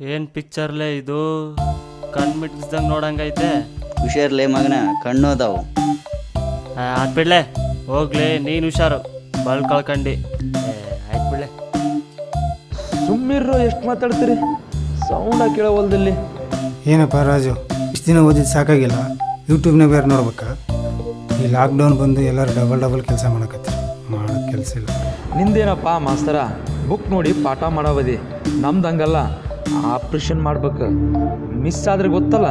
ಏನ್ ಪಿಕ್ಚರ್ಲೇ ಇದು? ಕಣ್ ಮಿಟ್ಸ್ದಂಗೆ ನೋಡಂಗೈತೆ. ಹುಷಾರ್ಲೇ ಮಗನ, ಕಣ್ಣು ಅದಾವು. ಆತ್ ಬಿಡ್ಲೆ, ಹೋಗ್ಲಿ ನೀನು ಹುಷಾರು. ಬಲ್ ಕಳ್ಕಂಡು ಆಯ್ತು ಬಿಡ್ಲೆ. ಸುಮ್ಮಿರ್ರೋ, ಎಷ್ಟು ಮಾತಾಡ್ತೀರಿ? ಸೌಂಡ ಕೇಳವಲ್ದಲ್ಲಿ. ಏನಪ್ಪ ರಾಜು, ಇಷ್ಟು ದಿನ ಓದಿದ್ದು ಸಾಕಾಗಿಲ್ಲ, ಯೂಟ್ಯೂಬ್ನಾಗ ಬೇರೆ ನೋಡ್ಬೇಕಾ? ಈ ಲಾಕ್ಡೌನ್ ಬಂದು ಎಲ್ಲರೂ ಡಬಲ್ ಕೆಲಸ ಮಾಡಕತ್ತಾರೆ, ಮಾಡೋಕ್ಕೆ ಕೆಲಸ ಇಲ್ಲ. ನಿಂದೇನಪ್ಪ ಮಾಸ್ತರ, ಬುಕ್ ನೋಡಿ ಪಾಠ ಮಾಡವದಿ. ನಮ್ದು ಹಂಗಲ್ಲ, ಆಪ್ರೇಷನ್ ಮಾಡ್ಬೇಕು. ಮಿಸ್ ಆದ್ರೆ ಗೊತ್ತಲ್ಲ.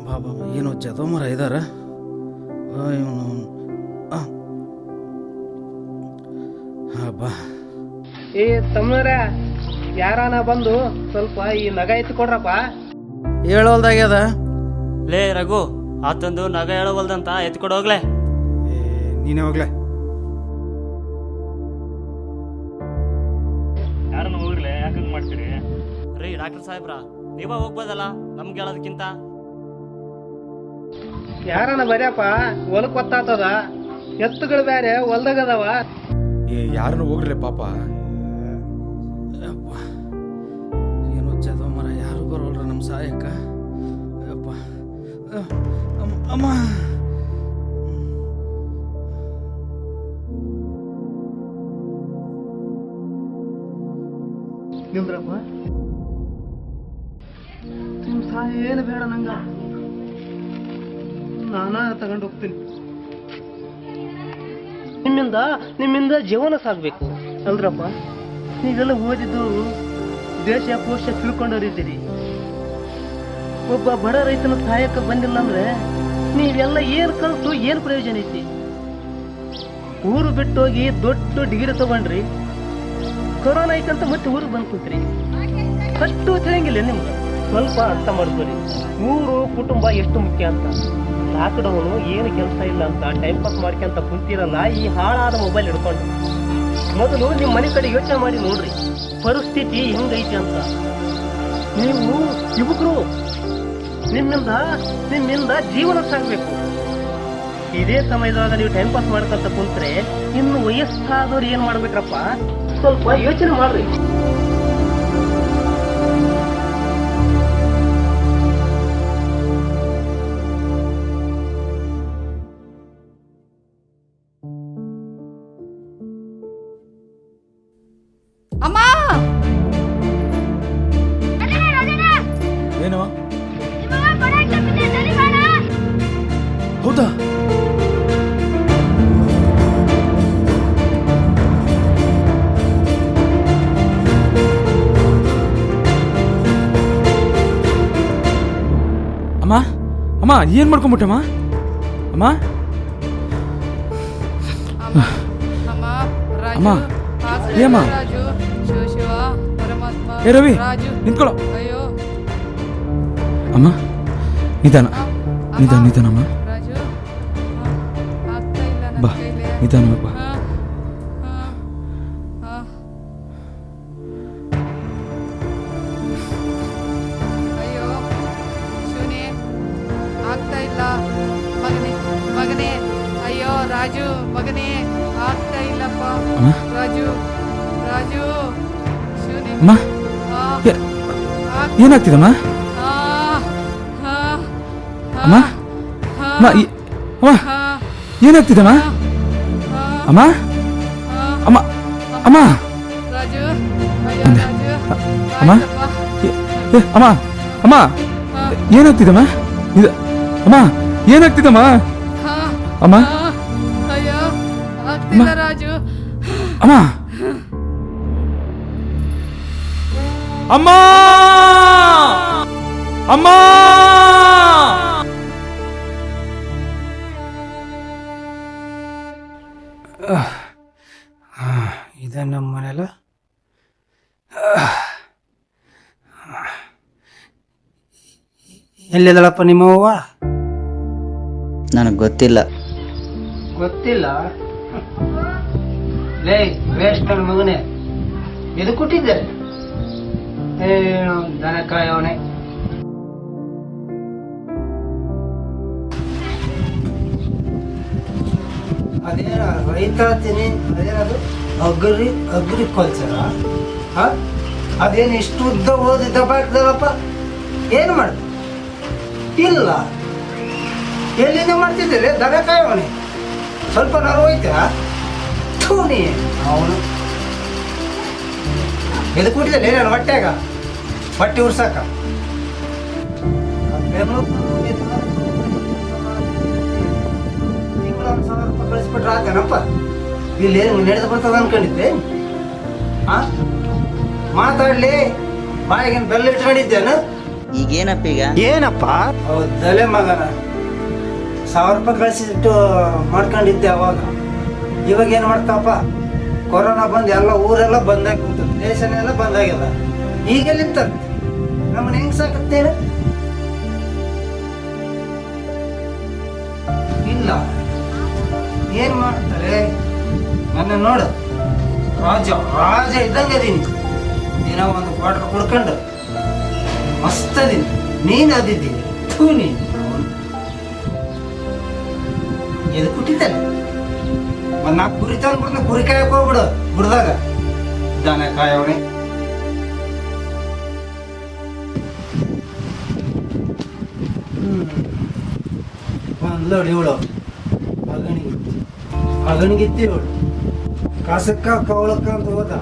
ಬಾಬಾ ಏನು ಜದೋ ಮರ ಇದಾರ ಇವನು. ಬಾ ಏ ತಮ್ಮರ, ಯಾರಾನ ಬಂದು ಸ್ವಲ್ಪ ಈ ನಗ ಎತ್ಕೊಡ್ರಪ್ಪ. ಹೇಳೋಲ್ದಾಗ್ಯದ. ಲೇ ರಘು, ಆತಂದು ನಗ ಹೇಳವಲ್ದಂತ ಎತ್ಕೊಡು ಹೋಗ್ಲೆ. ನೀನೇ ಹೋಗ್ಲೆ. ಯಾರನ್ನು ಹೋಗ್ಲೆ, ಯಾಕಂಗ್ ಮಾಡ್ತೀರಿ? ರೀ ಡಾಕ್ಟರ್ ಸಾಹೇಬ್ರ, ನೀವ ಹೋಗ್ಬೋದಲ್ಲ ನಮ್ಗೆ ಹೇಳೋದಕ್ಕಿಂತ. ಯಾರನ ಬರ್ಯಪ್ಪ, ಹೊಲಕ್ ಒತ್ತಾತದ. ಎತ್ತುಗಳು ಬೇರೆ ಹೊಲ್ದಾಗದವ. ಯಾರನ್ನು ಹೋಗ್ರಿ ಪಾಪ. ಏನು ಜದೋ ಮರ, ಯಾರು ಬರೋಲ್ರ ನಮ್ಮ ಸಹಾಯಕ್ಕ. ಅಪ್ಪ ಅಮ್ಮ, ನಿಮ್ರಪ್ಪ, ನಿಮ್ ಸಹಾಯ ಏನು ಬೇಡ ನಂಗ, ನಾನಾ ತಗೊಂಡು ಹೋಗ್ತೀನಿ. ನಿಮ್ಮಿಂದ ಜೀವನ ಸಾಗ್ಬೇಕು ಅಲ್ರಪ್ಪ. ನೀವೆಲ್ಲ ಓದಿದ್ದವರು, ದೇಶ ಕೋಶ ತಿಳ್ಕೊಂಡವ್ರಿದ್ದೀರಿ. ಒಬ್ಬ ಬಡ ರೈತನ ಸಹಾಯಕ್ಕೆ ಬಂದಿಲ್ಲ ಅಂದ್ರೆ ನೀವೆಲ್ಲ ಏನು ಕಲ್ತು ಏನು ಪ್ರಯೋಜನ ಐತಿ? ಊರು ಬಿಟ್ಟೋಗಿ ದೊಡ್ಡ ಡಿಗ್ರಿ ತಗೊಂಡ್ರಿ, ಕೊರೋನಾ ಐತಂತ ಮತ್ತೆ ಊರಿಗೆ ಬಂದು ಕೂತ್ರಿ. ಅಷ್ಟು ತಿಳಿಯಂಗಿಲ್ಲ ನಿಮ್ಗೆ. ಸ್ವಲ್ಪ ಅರ್ಥ ಮಾಡ್ಕೊರಿ, ಊರು ಕುಟುಂಬ ಎಷ್ಟು ಮುಖ್ಯ ಅಂತ. ಲಾಕ್ಡೌನು ಏನು ಕೆಲಸ ಇಲ್ಲ ಅಂತ ಟೈಮ್ ಪಾಸ್ ಮಾಡ್ಕೊಂತ ಕುಂತಿರಲ್ಲ ಈ ಹಾಳಾದ ಮೊಬೈಲ್ ಹಿಡ್ಕೊಂಡು. ಮೊದಲು ನಿಮ್ಮ ಮನೆ ಕಡೆ ಯೋಚನೆ ಮಾಡಿ ನೋಡ್ರಿ, ಪರಿಸ್ಥಿತಿ ಹೆಂಗೈತಿ ಅಂತ. ನೀವು ಯುವಕರು, ನಿಮ್ಮಿಂದ ಜೀವನ ಸಾಗಬೇಕು. ಇದೇ ಸಮಯದಾಗ ನೀವು ಟೈಮ್ ಪಾಸ್ ಮಾಡ್ಕೊಂತ ಕುಂತ್ರೆ ಇನ್ನು ವಯಸ್ಸಾದವ್ರು ಏನ್ ಮಾಡ್ಬೇಕ್ರಪ್ಪ? ಸ್ವಲ್ಪ ಯೋಚನೆ ಮಾಡ್ರಿ. ಅಮ್ಮ, ಏನು? ಹೌದಾ? ಅಮ್ಮ, ಅಮ್ಮ ಏನ್ ಮಾಡ್ಕೊಂಡ್ಬಿಟ್ಟಮ್ಮ? ಅಮ್ಮ, ಅಮ್ಮ, ಏಮ್ಮ? ಏ ರವಿ, ನಿಂತ್ಕೊಳ್ಳೋ. ಅಮ್ಮ, ನಿಧಾನ ನಿಧಾನಮ್ಮ. ಬಾ, ನಿಧಾನ ಬಾ. ಅಯ್ಯೋ ಶಿವನೇ, ಆಗ್ತಾ ಇಲ್ಲ ಮಗನೇ. ಅಯ್ಯೋ ರಾಜು ಮಗನೇ, ಆಗ್ತಾ ಇಲ್ಲಪ್ಪ. ರಾಜು ಶಿವನೇ. ಅಮ್ಮ, ಏನಾಗ್ತಿದಮ್ಮ? ಅಮ್ಮ, ಅಮ್ಮ, ಏನಾಗ್ತಿದಮ್ಮ? ಅಮ್ಮ, ಅಮ್ಮ, ಅಮ್ಮ, ರಾಜು, ಅಮ್ಮ, ಅಮ್ಮ, ಅಮ್ಮ, ಏನಾಗ್ತಿದಮ್ಮ? ಅಮ್ಮ, ಏನಾಗ್ತಿದಮ್ಮ? ಅಮ್ಮ, ಅಯ್ಯೋ ಆಗ್ತಿಲ್ಲ ರಾಜು. ಅಮ್ಮ, ಅಮ್ಮ, ಅಮ್ಮ, ಇದ ನಮ್ಮ ಮನೆಯಲ್ಲ. ಎಲ್ಲಿದಳಪ್ಪ ನಿಮ್ಮವ್ವ? ನನಗೆ ಗೊತ್ತಿಲ್ಲ. ಲೇ ವೇಸ್ಟ್ ನನ್ನ ಮಗನೇ, ಎದು ಕೊಟ್ಟಿದ್ದೆ? ಏನು ದನ ಕಾಯವನೆ. ಅದೇನ ರೈತ ಅಂತೀನಿ, ಅದೇನದು ಅಗ್ರಿಕಲ್ಚರ? ಅದೇನು ಇಷ್ಟು ಉದ್ದ ಓದಿದ್ದ ಬಾಕ್ದಲ್ಲಪ್ಪ, ಏನು ಮಾಡ್ದ? ಇಲ್ಲ, ಎಲ್ಲಿಂದ ಮಾಡ್ತಿದ್ದಿಲ್ಲ ದನ ಕಾಯವನೆ. ಸ್ವಲ್ಪ ನರು ಹೋಯ್ತಾ ಥೂನಿ ಅವನು ಎದಕ್ಕೆ ಕೊಟ್ಟಿದ್ದಲ್ಲಿ ನಾನು ಹೊಟ್ಟೆಗ ಹೊಟ್ಟೆ ಉರ್ಸಾಕ ತಿಂಗಳ 1,000 ರೂಪಾಯಿ ಕಳಿಸ್ಬಿಟ್ರೆ ಆತನಪ್ಪ. ಇಲ್ಲಿ ಏನು ನಡೆದು ಬರ್ತದ ಅನ್ಕೊಂಡಿದ್ದೆ. ಮಾತಾಡ್ಲಿ, ಬಾಯಿಗೇನು ಬೆಲ್ಲ ಇಟ್ಕೊಂಡಿದ್ದೇನು? ಈಗೇನಪ್ಪ ಈಗ? ಏನಪ್ಪ ಹೌದಲೆ ಮಗನ, 1,000 ರೂಪಾಯಿ ಕಳಿಸಿಟ್ಟು ಮಾಡ್ಕೊಂಡಿದ್ದೆ ಅವಾಗ. ಇವಾಗ ಏನು ಮಾಡ್ತಾವಪ್ಪ, ಕೊರೋನಾ ಬಂದು ಎಲ್ಲ ಊರೆಲ್ಲ ಬಂದಾಗಿ ಕೂತದೆ, ದೇಶನೆಲ್ಲ ಬಂದಾಗ್ಯದ. ಈಗೆಲ್ಲಿಂತ ನಮ್ಮನ್ನ ಹೆಂಗ್ ಸಾಕತ್ತೇನು? ಇಲ್ಲ, ಏನ್ ಮಾಡ್ತಾರೆ ನನ್ನ ನೋಡು, ರಾಜ ರಾಜ ಇದ್ದಂಗೆ ಅದೀನಿ. ದಿನ ಒಂದು ಕ್ವಾರ್ಟರ್ ಕುಡ್ಕೊಂಡು ಮಸ್ತ್ ಅದೀನಿ. ನೀನು ಅದಿದ್ದೀನಿ ಥೂ ನೀನು. ಎದು ಕುಟ್ಟಿದ್ದಾನೆ ಒಂದು 4 ಕುರಿ ತಂದ್ಬಿಡ್ನ, ಕುರಿ ಕಾಯಕ್ಕೆ ಹೋಗ್ಬಿಡು ಬಿಡ್ದಾಗ ದನ ಕಾಯವಣೆ. ಬಂದ್ಲೋಡಿ ಇವಳು ಅಗಣಿಗಿತ್ತಿ ಇವಳು. ಕಾಸಕ್ಕ ಕವಳಕ್ಕ ಅಂತ ಹೋದ,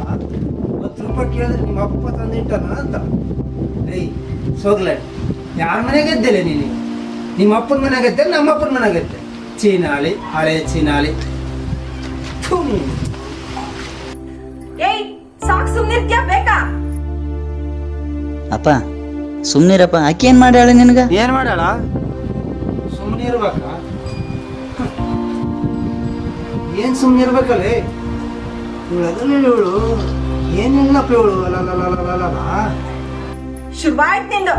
10 ರೂಪಾಯಿ ಕೇಳಿದ್ರೆ ನಿಮ್ಮ ಅಪ್ಪ ತಂದಿಟ್ಟನ ಅಂತ. ಏಯ್ ಸೋಗ್ಲೆ, ಯಾರ ಮನೆಗೆದ್ದಿಲ್ಲ ನೀನು? ನಿಮ್ಮ ಅಪ್ಪನ ಮನೆಗೆದ್ದೆ, ನಮ್ಮ ಅಪ್ಪನ ಮನೆಗೆದ್ದೆ. ಚೀನಾಳಿ, ಹಳೆ ಚೀನಾಳಿ. ಏಯ್ ಸಾಕ್ ಸುಮ್ನಿರ್ತ್ಯಾ ಬೇಕಾ? ಅಪ್ಪ ಸುಮ್ನಿರಪ್ಪ, ಆಕೆ ಏನ್ ಮಾಡ್ಯಾಳ ನಿನಗ? ಏನ್ ಮಾಡ್ಯಾಳ? ಸುಮ್ಮನೆ ಇರ್ಬೇಕ? ಏನ್ ಸುಮ್ಮನೆ ಇರ್ಬೇಕಲ್ಲ ಇವಳು? ಅದ್ರಲ್ಲಿ ಇವಳು ಏನಿಲ್ಲಪ್ಪ ಇವಳು. ಅಲ್ಲ ಶುರುವಾಯ್ತು ನಿಂದು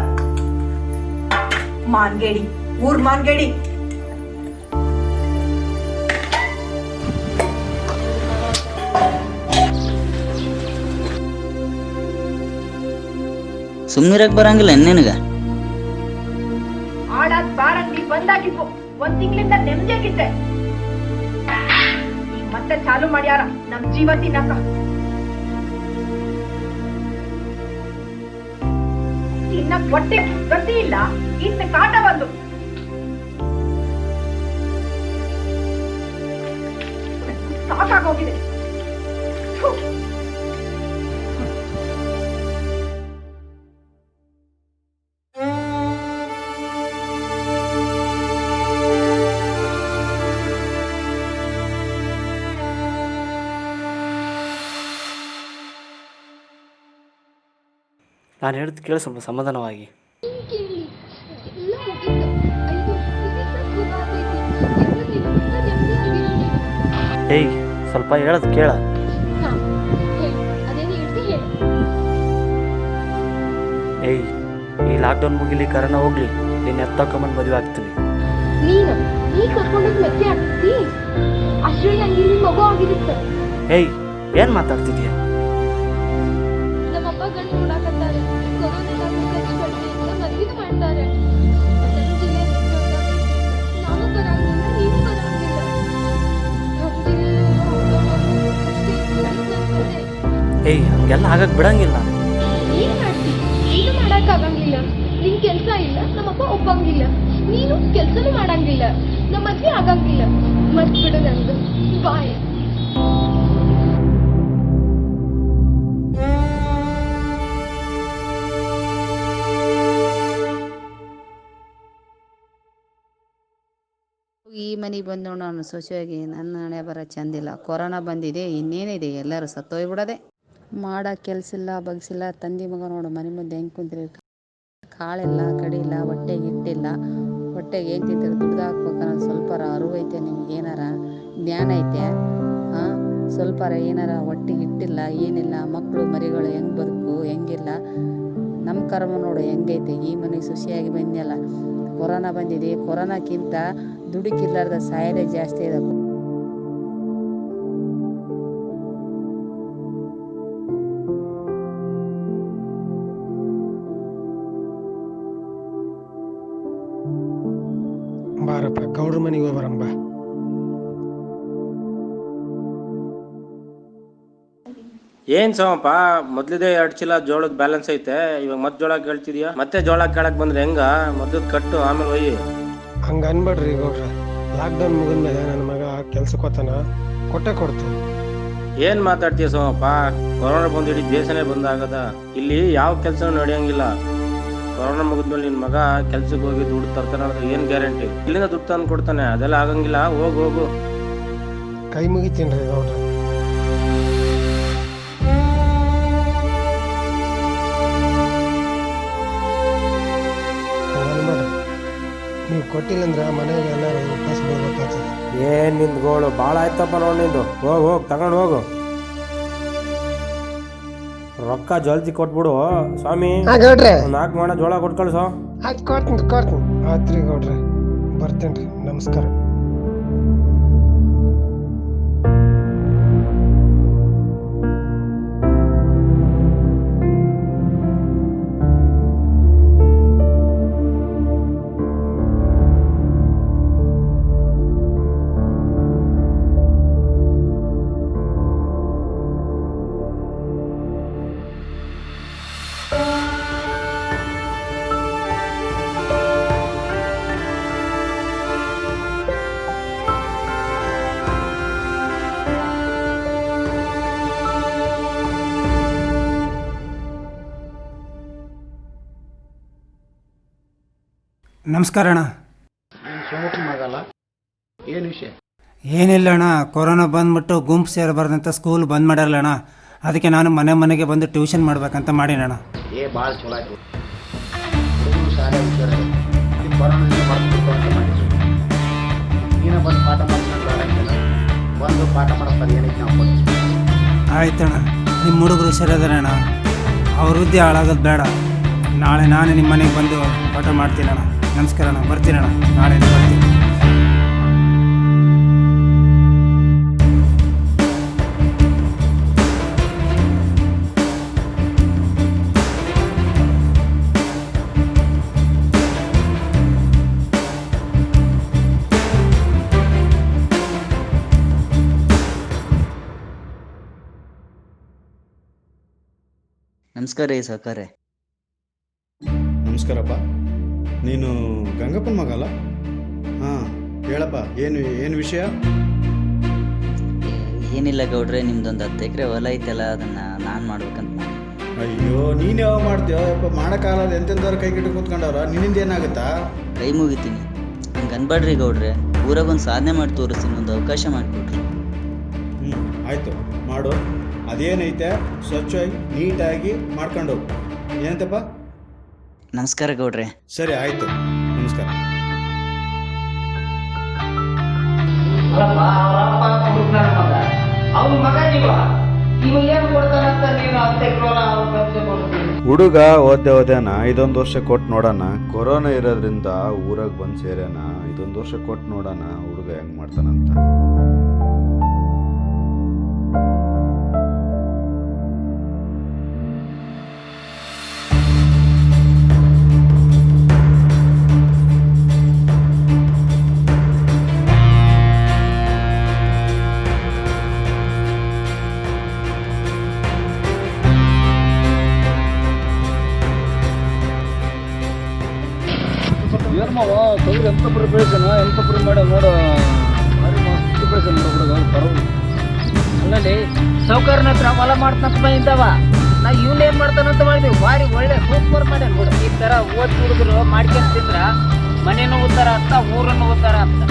ಮಾನ್ಗೇಡಿ, ಊರ್ ಮಾನ್ಗೇಡಿ. ಸುಮ್ನಿರಕ್ ಬರಂಗಿಲ್ಲ ನಿನಗ? ಆಡಾದ್ ಬಾರಂಗಿ ಬಂದಾಗಿದ್ವು, 1 ತಿಂಗಳಿಂದ ನೆಮ್ಮದಿಯಾಗಿದ್ದೆ. ಈಗ ಮತ್ತೆ ಚಾಲು ಮಾಡ್ಯಾರ ನಮ್ ಜೀವ ತಿನ್ನಕ. ತಿನ್ನಕ್ ಹೊಟ್ಟೆ ಗತಿ ಇಲ್ಲ, ಇನ್ನು ಕಾಟ ಬಂದು. ಸಾಕಾಗೋಗಿದೆ. ಥು. ನಾನು ಹೇಳಿದ್ದು ಕೇಳಿ ಸ್ವಲ್ಪ ಸಮಾಧಾನವಾಗಿ. ಏಯ್ ಸ್ವಲ್ಪ ಹೇಳೋದು ಕೇಳ. ಏಯ್ ಈ ಲಾಕ್ಡೌನ್ ಮುಗಿಲಿ, ಕರೋನಾ ಹೋಗ್ಲಿ, ನೀನು ಎತ್ತಕೊಂಬಂದು ಮದುವೆ ಆಗ್ತೀನಿ. ನೀ ಕರ್ಕೊಂಡೋಗಿ ಮದುವೆ ಆಗ್ತಿ? ಅಷ್ಟರಲ್ಲಿ ನಂಗೆ ನಿಮ್ಮ ಮಗು ಆಗಿರುತ್ತೆ. ಏಯ್ ಏನು ಮಾತಾಡ್ತಿದ್ಯಾ? ನಮ್ಮಪ್ಪ ಗಂಡು ನೋಡಾಕತ್ತಾರೆ. ಕೊರೋನಾ ಖರ್ಚು ಕಡಿಮೆ ಅಂತ ಮದುವೆನೂ ಮಾಡ್ತಾರೆ. ನಾನು ಬರಂಗಿಲ್ಲ, ನೀನು ಬರಂಗಿಲ್ಲ. ಏಯ್ ಹಂಗೆಲ್ಲ ಆಗಕ್ಕೆ ಬಿಡಂಗಿಲ್ಲ. ಏನ್ ಮಾಡ್ತಿ? ಏನು ಮಾಡಕ್ಕಾಗಂಗಿಲ್ಲ. ನಿನ್ ಕೆಲ್ಸ ಇಲ್ಲ, ನಮ್ಮಪ್ಪ ಒಪ್ಪಂಗಿಲ್ಲ. ನೀನು ಕೆಲ್ಸನೂ ಮಾಡಂಗಿಲ್ಲ, ನಮ್ಮ ಮದ್ವೆ ಆಗಂಗಿಲ್ಲ. ಮತ್ ಬಿಡು ನಂದು. ಬಾಯ್. ಈ ಮನೆಗೆ ಬಂದು ನೋಡು, ನಾನು ಸೊಸೆಯಾಗಿ ನನ್ನ ಹಣೆ ಬರ ಚಂದಿಲ್ಲ. ಕೊರೋನಾ ಬಂದಿದೆ, ಇನ್ನೇನಿದೆ, ಎಲ್ಲರೂ ಸತ್ತೋಗ್ಬಿಡೋದೆ. ಮಾಡೋ ಕೆಲಸ ಇಲ್ಲ, ಬಗ್ಸಿಲ್ಲ. ತಂದೆ ಮಗ ನೋಡು ಮನೆ ಮುಂದೆ ಹೆಂಗೆ ಕುಂತಿರಿ, ಕಾಳಿಲ್ಲ, ಕಡಿಲ್ಲ, ಹೊಟ್ಟೆಗೆ ಇಟ್ಟಿಲ್ಲ. ಹೊಟ್ಟೆಗೆ ಏನು ತಿಂತೀರಿ? ದುಡ್ದು ಹಾಕ್ಬೇಕನ್ನೋ ಸ್ವಲ್ಪರ ಅರಿವು ಐತೆ ನಿಮ್ಗೆ? ಏನಾರ ಜ್ಞಾನ ಐತೆ? ಸ್ವಲ್ಪರ ಏನಾರ ಹೊಟ್ಟೆಗೆ ಇಟ್ಟಿಲ್ಲ, ಏನಿಲ್ಲ. ಮಕ್ಕಳು ಮರಿಗಳು ಹೆಂಗೆ ಬದುಕು, ಹೆಂಗಿಲ್ಲ. ನಮ್ಮ ಕರ್ಮ ನೋಡು ಹೆಂಗೈತೆ. ಈ ಮನೆಗೆ ಖುಷಿಯಾಗಿ ಬಂದ್ಯಲ್ಲ. ಕೊರೋನಾ ಬಂದಿದೆ, ಕೊರೋನಾಕ್ಕಿಂತ ದುಡುಕಿರ್ಲಾರ್ದ ಸಾಯಲೇ ಜಾಸ್ತಿ ಇದೆ. ಏನ್ ಸೋಮಪ್ಪ, ಮೊದ್ಲಿದೆ 2 ಚೀಲ ಜೋಳದ ಬ್ಯಾಲೆನ್ಸ್ ಐತೆ, ಇವಾಗ ಮತ್ತೆ ಜೋಳ ಕೇಳ್ತಿದ್ಯಾ? ಮತ್ತೆ ಜೋಳ ಕೇಳಕ್ ಬಂದ್ರೆ ಹೆಂಗ? ಮೊದ್ಲು ಕಟ್ಟು ಆಮೇಲೆ ಒಯ್ಯಿ. ಹಂಗ ಅನ್ಬೇಡ್ರಿ ಗೌಡ್ರ, ಲಾಕ್ಡೌನ್ ಮುಗಿದ್ಮೇಲೆ ನನ್ನ ಮಗ ಕೆಲ್ಸಕ್ಕೆ ಹೋತಾನ, ಕೊಟ್ಟೆ ಕೊಡ್ತು. ಏನ್ ಮಾತಾಡ್ತೀಯ ಸೋಮಪ್ಪ? ಕೊರೋನಾ ಬಂದು ಇಡೀ ದೇಶನೇ ಬಂದಾಗದ. ಇಲ್ಲಿ ಯಾವ ಕೆಲಸ ನಡೆಯಂಗಿಲ್ಲ. ಕೊರೋನಾ ಮುಗಿದ್ಮೇಲೆ ನಿನ್ ಮಗ ಕೆಲ್ಸಕ್ಕೆ ಹೋಗಿ ದುಡ್ಡು ತರ್ತಾನ ಅಂದ್ರೆ ಏನ್ ಗ್ಯಾರಂಟಿ? ಇಲ್ಲಿಂದ ದುಡ್ಡು ತಂದು ಕೊಡ್ತಾನೆ, ಅದೆಲ್ಲ ಆಗಂಗಿಲ್ಲ. ಹೋಗು. ಕೈ ಮುಗಿತೀನ್ರಿ ಗೌಡ್ರ. ನೀವು ಕೊಟ್ಟಿಲ್ಲ ಅಂದ್ರೆ ಮನೆಗೆ ಎಲ್ಲರೂ ಉಪವಾಸ ಬರ್ಬೇಕಾಗ್ತದೆ. ಏನ್ ನಿಂದ್ಗೋಳು ಭಾಳ ಆಯ್ತಪ್ಪ ನೋಡಿ ನಿಂದು. ಹೋಗ್ ತಗೊಂಡು ಹೋಗು. ರೊಕ್ಕ ಜಲ್ದಿ ಕೊಟ್ಬಿಡು ಸ್ವಾಮಿ. ಗೌಡ್ರೆ 4 ಮಣ ಜೋಳ ಕೊಟ್ಟು ಕಳ್ಸೋ. ಆಯ್ತು, ಕೊಡ್ತೀನಿ. ಆಯ್ತ್ರಿ ಗೌಡ್ರೆ, ಬರ್ತೇನ್ರಿ. ನಮಸ್ಕಾರ. ನಮಸ್ಕಾರ ಅಣ್ಣ. ಏನು ವಿಷಯ? ಏನಿಲ್ಲ ಅಣ್ಣ, ಕೊರೋನಾ ಬಂದ್ಬಿಟ್ಟು ಗುಂಪು ಸೇರಬಾರ್ದಂತ ಸ್ಕೂಲ್ ಬಂದ್ ಮಾಡ್ಯಾರಲ್ಲ ಅಣ್ಣ, ಅದಕ್ಕೆ ನಾನು ಮನೆಗೆ ಬಂದು ಟ್ಯೂಷನ್ ಮಾಡ್ಬೇಕಂತ ಮಾಡೀನಣ್ಣ. ಭಾಳ ಚಲೋ ಆಯ್ತು. ಹುಡುಗರು ಶಾಲೆ ವಿಚಾರ ಅಲ್ಲಿ ಕೊರೋನಾದಿಂದ ಬರ್ತಿತ್ತು ಅಂತ ಮಾಡಿದ್ರು. ನೀನು ಬಂದು ಪಾಠ ಮಾಡ್ಕೊಂಡು ಬಂದು ಪಾಠ ಮಾಡಿಸ್ತಾರೆ. ಏನೈತೆ ನಾವು ಕೊಡ್ತೀವಿ. ಆಯ್ತಣ್ಣ, ನಿಮ್ಮ ಹುಡುಗರು ಹುಷಾರಿದಾರೆ ಅಣ್ಣ, ಅವ್ರ ವೃದ್ಧಿ ಹಾಳಾಗೋದು ಬೇಡ. ನಾಳೆ ನಾನೇ ನಿಮ್ಮ ಮನೆಗೆ ಬಂದು ಪಾಠ ಮಾಡ್ತೀನಣ್ಣ. ನಮಸ್ಕಾರ ಅಣ್ಣ, ಬರ್ತೀನಣ್ಣ, ನಾಳೆ ಬರ್ತೀನಿ. ನಮಸ್ಕಾರ ರೀ ಸಾವ್ಕಾರೆ. ನಮಸ್ಕಾರಪ್ಪ. ನೀನು ಗಂಗಪ್ಪನ ಮಗ ಅಲ್ಲ? ಹಾಂ, ಹೇಳಪ್ಪ, ಏನು ವಿಷಯ? ಏನಿಲ್ಲ ಗೌಡ್ರೆ, ನಿಮ್ದೊಂದು 10 ಎಕರೆ ಹೊಲ ಐತಲ್ಲ, ಅದನ್ನು ನಾನು ಮಾಡ್ಬೇಕಂತ ಮಾಡಿ. ಅಯ್ಯೋ, ನೀನು ಯಾವ ಮಾಡ್ತೀಯಪ್ಪ? ಮಾಡೋಕ್ಕಾಗಲ್ಲ, ಎಂತೆಂಥವ್ರು ಕೈ ಗಿಟ್ಟು ಕೂತ್ಕೊಂಡವ್ರ, ನಿನ್ನಿಂದ ಏನಾಗುತ್ತಾ? ಕೈ ಮುಗಿತೀನಿ. ಹಂಗೆ ಅನ್ಬೇಡ್ರಿ ಗೌಡ್ರೆ, ಊರಾಗೊಂದು ಸಾಧನೆ ಮಾಡಿ ತೋರಿಸ್ತೀನಿ, ಒಂದು ಅವಕಾಶ ಮಾಡಿಕೊಡ್ರಿ. ಆಯಿತು, ಮಾಡು. ಅದೇನೈತೆ ಸ್ವಚ್ಛವಾಗಿ ನೀಟಾಗಿ ಮಾಡ್ಕೊಂಡು ಹೋಗು. ಏನಂತಪ್ಪ? ನಮಸ್ಕಾರ ಗೌಡ್ರೆ. ಸರಿ, ಆಯಿತು, ನಮಸ್ಕಾರ. ಹುಡುಗ ಓದ್ಯಾನ 5 ವರ್ಷ ಕೊಟ್ಟು ನೋಡೋಣ. ಕೊರೋನಾ ಇರೋದ್ರಿಂದ ಊರಾಗ ಬಂದು ಸೇರ್ಯಾನ. 5 ವರ್ಷ ಕೊಟ್ಟು ನೋಡೋಣ ಹುಡುಗ ಹೆಂಗ್ ಮಾಡ್ತಾನಂತ. ತೊಗರಿ ಎಂತ ಪ್ರಿಪ್ರೇಷನ್ ಮಾಡಿ ನೋಡ, ಭಾರಿ ಮಸ್ತ್ ಪ್ರಿಪ್ರೇಷನ್ ಹುಡುಗ ಪರವಾಗಿ. ಅಲ್ಲಲ್ಲಿ ಸೌಕರ್ಯನ ಹತ್ರ ಹೊಲ ಮಾಡ್ತಂತ ಬಂದಿದ್ದಾವ. ನಾ ಏನ್ ಮಾಡ್ತಾನಂತ ಮಾಡಿದ್ವಿ. ಭಾರಿ ಒಳ್ಳೆ ಸೂಪರ್ ಮಾಡ್ಯಾನ ನೋಡ. ಈ ತರ ಓದಿ ಹುಡುಗರು ಮಾಡ್ಕೊಂಡ್ ತಿಂದ್ರ ಮನೇನು ಉದ್ದಾರ ಅಂತ, ಊರನ್ನು ಉದ್ದಾರ ಅಂತ.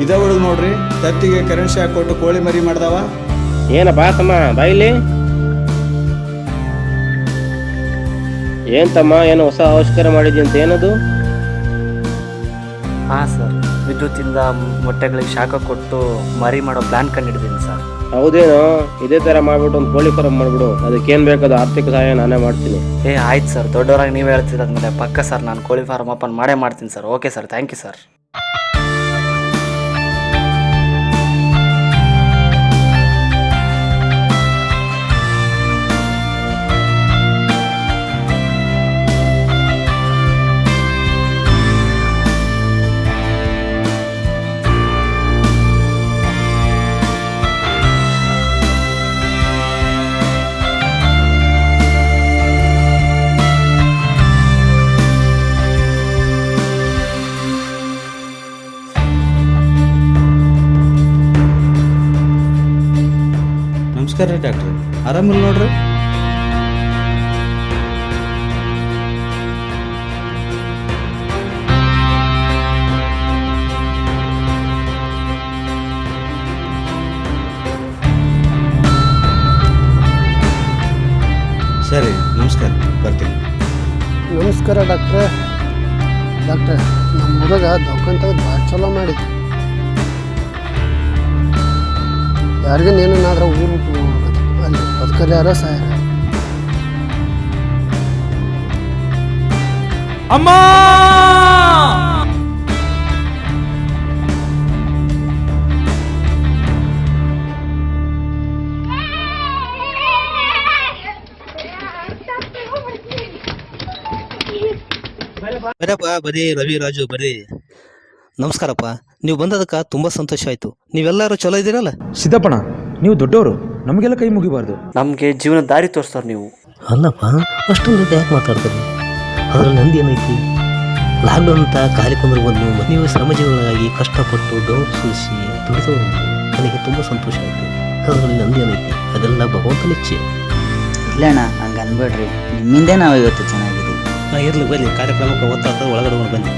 ಇದೇ ಹುಡುಗ ನೋಡ್ರಿ, ತತ್ತಿಗೆ ಕರೆಂಟ್ ಶಾಕ್ ಕೊಟ್ಟು ಕೋಳಿ ಮರಿ ಮಾಡ್ದವ. ಏನಪ್ಪ ತಮ್ಮ ಬಾಯಿಲಿ? ಏನ್ ತಮ್ಮ, ಏನು ಹೊಸ ಆವಿಷ್ಕಾರ ಮಾಡಿದ್ಯಂತ? ಏನದು? ಹಾಂ ಸರ್, ವಿದ್ಯುತ್ತಿಂದ ಮೊಟ್ಟೆಗಳಿಗೆ ಶಾಖ ಕೊಟ್ಟು ಮರಿ ಮಾಡೋ ಪ್ಲಾನ್ ಕಂಡಿಡಿದ್ದೀನಿ ಸರ್. ಹೌದೇನೋ? ಇದೇ ತರ ಮಾಡ್ಬಿಟ್ಟು ಒಂದು ಕೋಳಿ ಫಾರಂ ಮಾಡ್ಬಿಡು. ಅದಕ್ಕೇನ್ ಬೇಕಾದ ಆರ್ಥಿಕ ಸಹಾಯ ನಾನೇ ಮಾಡ್ತೀನಿ. ಆಯ್ತು ಸರ್, ದೊಡ್ಡವರಾಗಿ ನೀವೇ ಹೇಳ್ತಿರೋದ್ಮೇಲೆ ಪಕ್ಕ ಸರ್, ನಾನು ಕೋಳಿ ಫಾರಂ ಓಪನ್ ಮಾಡೇ ಮಾಡ್ತೀನಿ sir. Okay sir, thank you sir. ನಮಸ್ಕಾರ ರೀ ಡಾಕ್ಟ್ರಿ, ಆರಾಮಿಲ್ಲ ನೋಡ್ರಿ? ಸರಿ, ನಮಸ್ಕಾರ, ಬರ್ತೀನಿ. ನಮಸ್ಕಾರ ಡಾಕ್ಟ್ರೆ. ನಮ್ಮ ಹುಡುಗ ದವಾಖಾನೆ ತೆಗೆದು ಭಾಳ ಚಲೋ ಮಾಡಿದ್ವಿ. ಯಾರಿಗೇನೇನಾದ್ರೂ ಊರು ಬಿಟ್ಟು ಅಲ್ಲಿ ಬದುಕರ್ ಯಾರೋ ಸಾಯಾರ. ಅಮ್ಮ! ಬರಪ್ಪ, ಬರೀ ರವಿ, ರಾಜು ಬರ್ರಿ. ನಮಸ್ಕಾರಪ್ಪ, ನೀವು ಬಂದದಕ್ಕೆ ತುಂಬ ಸಂತೋಷ ಆಯಿತು. ನೀವೆಲ್ಲರೂ ಚಲೋ ಇದ್ದೀರಲ್ಲ? ಸಿದ್ದಪ್ಪಣ, ನೀವು ದೊಡ್ಡವರು, ನಮಗೆಲ್ಲ ಕೈ ಮುಗಿಬಾರ್ದು. ನಮಗೆ ಜೀವನ ದಾರಿ ತೋರಿಸ್ತಾರೆ ನೀವು. ಅಲ್ಲಪ್ಪ, ಅಷ್ಟೊಂದು ದೊಡ್ಡ ಯಾಕೆ ಮಾತಾಡ್ತಾರೆ? ಅದ್ರಲ್ಲಿ ನಂದು ಏನೈತಿ? ಲಾಕ್ಡೌನ್ ಅಂತ ಖಾಲಿ ಕುಂದ್ರೆ ಬಂದು ನೀವು ಶ್ರಮಜೀವಿಗಳಾಗಿ ಕಷ್ಟಪಟ್ಟು ಬೆವರು ಸುರಿಸಿ ದುಡಿದವರು ನನಗೆ ತುಂಬ ಸಂತೋಷ ಆಯಿತು. ಅದರಲ್ಲಿ ನಂದು ಏನೈತಿ? ಅದೆಲ್ಲ ಭಗವಂತನ ಇಚ್ಛೆ. ಇಲ್ಲ ಅಣ್ಣ, ಹಂಗೆ ಅನ್ಬೇಡ್ರಿ. ನಿಮ್ಮಿಂದೇ ನಾವು ಇವತ್ತು ಚೆನ್ನಾಗಿದ್ದೀವಿ. ಇರ್ಲಿ, ಬನ್ನಿ, ಕಾರ್ಯಕ್ರಮಕ್ಕೆ ಒತ್ತಾದ ಒಳಗಡೆ ಬನ್ನಿ.